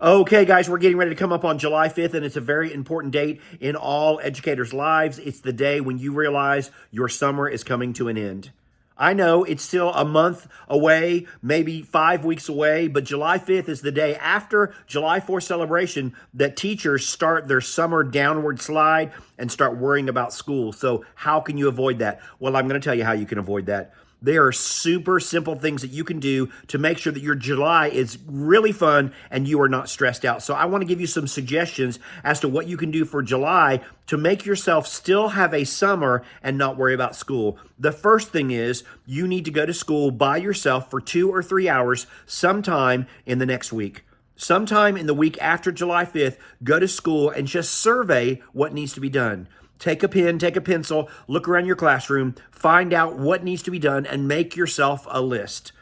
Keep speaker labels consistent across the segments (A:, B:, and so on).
A: Okay, guys, we're getting ready to come up on July 5th, and it's a very important date in all educators' lives. It's the day when you realize your summer is coming to an end. I know it's still a month away, maybe 5 weeks away, but July 5th is the day after July 4th celebration that teachers start their summer downward slide and start worrying about school. So, how can you avoid that? Well, I'm going to tell you how you can avoid that. There are super simple things that you can do to make sure that your July is really fun and you are not stressed out. So I want to give you some suggestions as to what you can do for July to make yourself still have a summer and not worry about school. The first thing is you need to go to school by yourself for 2 or 3 hours sometime in the next week. Sometime in the week after July 5th, go to school and just survey what needs to be done. Take a pen, take a pencil, look around your classroom, find out what needs to be done, and make yourself a list.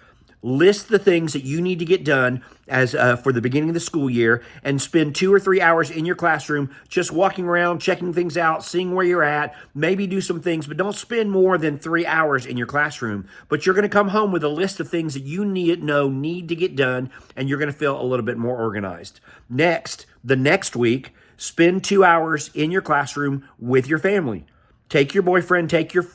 A: List the things that you need to get done as for the beginning of the school year, and spend 2 or 3 hours in your classroom just walking around, checking things out, seeing where you're at, maybe do some things, but don't spend more than 3 hours in your classroom. But you're going to come home with a list of things that you need to get done, and you're going to feel a little bit more organized. Next, the next week, spend 2 hours in your classroom with your family. Take your boyfriend, take your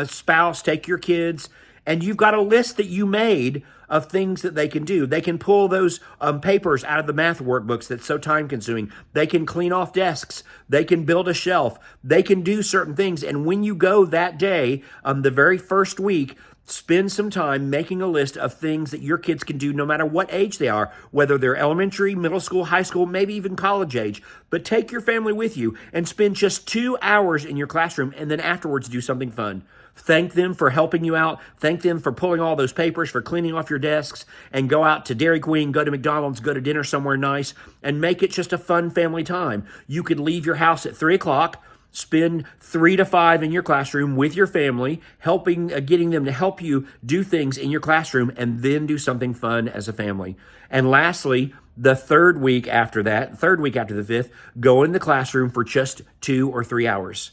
A: spouse, take your kids, and you've got a list that you made of things that they can do. They can pull those papers out of the math workbooks that's so time consuming. They can clean off desks. They can build a shelf. They can do certain things. And when you go that day, the very first week, spend some time making a list of things that your kids can do no matter what age they are, whether they're elementary, middle school, high school, maybe even college age. But take your family with you and spend just 2 hours in your classroom, and then afterwards do something fun. Thank them for helping you out. Thank them for pulling all those papers, for cleaning off your desks, and go out to Dairy Queen, go to McDonald's, go to dinner somewhere nice, and make it just a fun family time. You could leave your house at 3 o'clock, spend 3 to 5 in your classroom with your family, getting them to help you do things in your classroom, and then do something fun as a family. And lastly, the third week after the 5th, go in the classroom for just 2 or 3 hours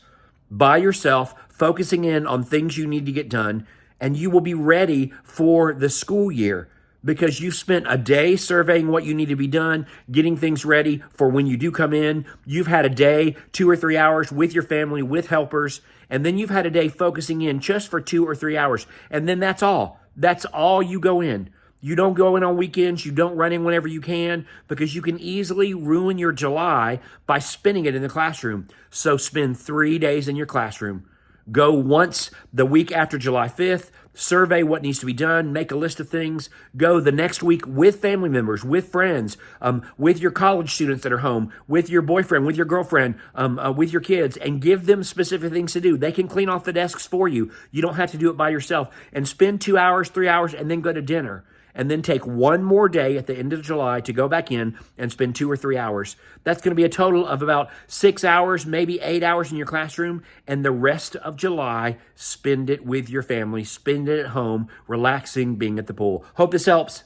A: by yourself, focusing in on things you need to get done, and you will be ready for the school year because you've spent a day surveying what you need to be done, getting things ready for when you do come in. You've had a day, 2 or 3 hours with your family, with helpers, and then you've had a day focusing in just for 2 or 3 hours. And then that's all. That's all you go in. You don't go in on weekends. You don't run in whenever you can because you can easily ruin your July by spending it in the classroom. So spend 3 days in your classroom. Go once the week after July 5th, survey what needs to be done, make a list of things. Go the next week with family members, with friends, with your college students that are home, with your boyfriend, with your girlfriend, with your kids, and give them specific things to do. They can clean off the desks for you. You don't have to do it by yourself. And spend 2 hours, 3 hours, and then go to dinner. And then take one more day at the end of July to go back in and spend 2 or 3 hours. That's going to be a total of about 6 hours, maybe 8 hours in your classroom. And the rest of July, spend it with your family. Spend it at home, relaxing, being at the pool. Hope this helps.